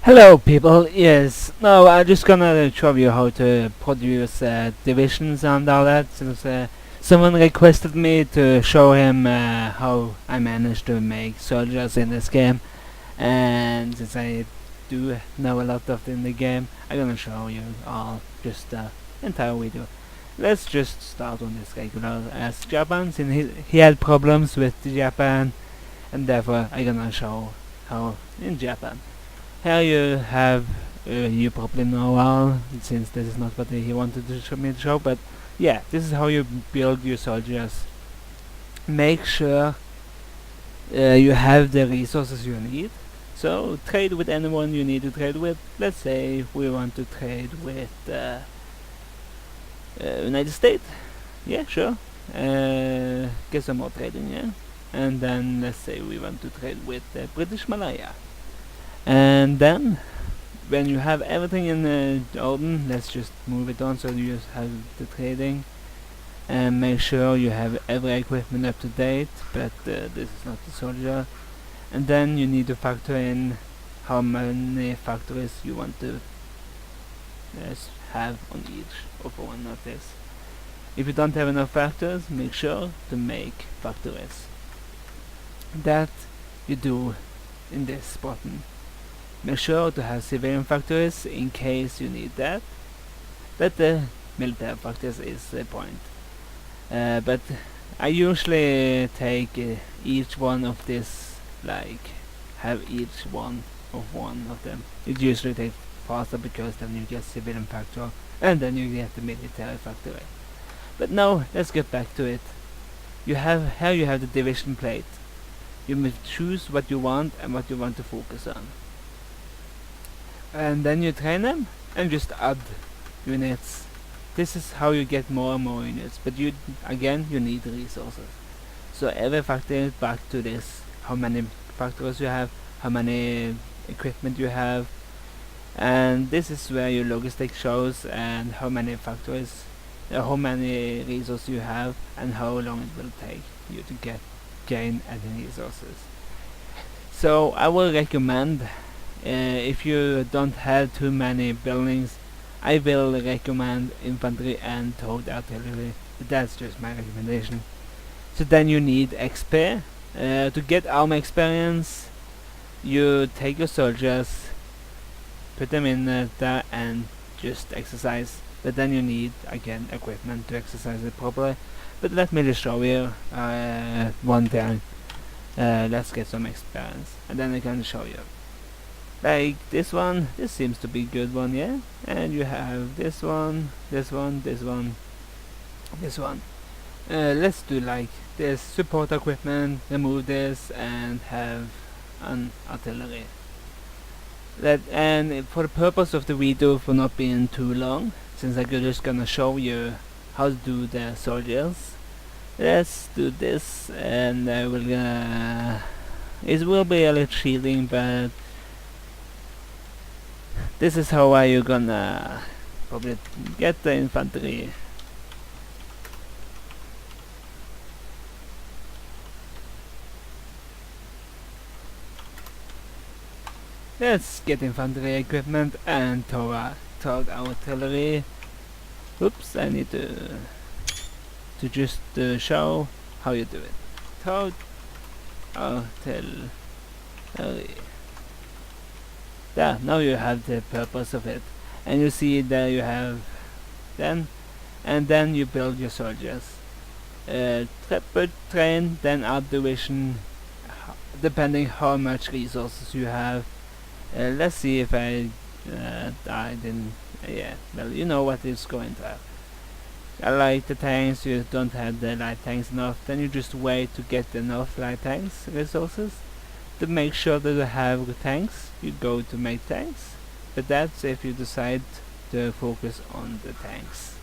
Hello people, yes, now I'm just gonna show you how to produce divisions and all that, since someone requested me to show him how I managed to make soldiers in this game, and since I do know a lot of it in the game, I'm gonna show you all, just the entire video. Let's just start on this regular as Japan, since he had problems with Japan, and therefore I'm gonna show how in Japan. Here you have, you probably know all, since this is not what he wanted to show me to show, but yeah, this is how you build your soldiers. Make sure you have the resources you need. So trade with anyone you need to trade with. Let's say we want to trade with United States. Yeah, sure. Get some more trading, yeah. And then let's say we want to trade with British Malaya. And then when you have everything in the open, let's just move it on so you just have the trading, and make sure you have every equipment up to date, but this is not the soldier. And then you need to factor in how many factories you want to have on each of one of this. If you don't have enough factors, make sure to make factories. That you do in this button. Make sure to have civilian factories in case you need that, but the military factories is the point. But I usually take each one of this, like have each one of them. It usually takes faster because then you get civilian factory and then you get the military factory. But now let's get back to it. You have the division plate. You must choose what you want and what you want to focus on. And then you train them and just add units. This is how you get more and more units, but you need resources. So every factor is back to this: how many factories you have, how many equipment you have, and this is where your logistic shows and how many factories, how many resources you have, and how long it will take you to gain any resources. So I will recommend, if you don't have too many buildings, I will recommend infantry and towed artillery. That's just my recommendation. So then you need XP. To get army experience, you take your soldiers, put them in there and just exercise. But then you need again equipment to exercise it properly. But let me just show you one thing. Let's get some experience and then I can show you. Like this one, this seems to be a good one, yeah? And you have this one, this one, this one, this one. Let's do like this: support equipment, remove this, and have an artillery. And for the purpose of the video, for not being too long, since I'm just gonna show you how to do the soldiers, let's do this, and it will be a little cheating, but this is how you're gonna probably get the infantry. Let's get infantry equipment and towed artillery. Oops, I need to just show how you do it. Towed artillery. There, now you have the purpose of it, and you see there you have then, and then you build your soldiers. Train, then add division, depending how much resources you have. Let's see if I died in, yeah, well, you know what is going to happen. I like the tanks, you don't have the light tanks enough, then you just wait to get enough light tanks resources. To make sure that you have the tanks, you go to make tanks, but that's if you decide to focus on the tanks.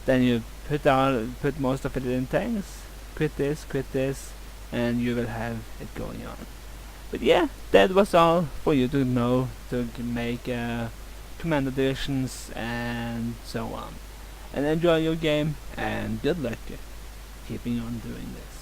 Then you put most of it in tanks, quit this, and you will have it going on. But yeah, that was all for you to know to make commander divisions and so on. And enjoy your game, and good luck keeping on doing this.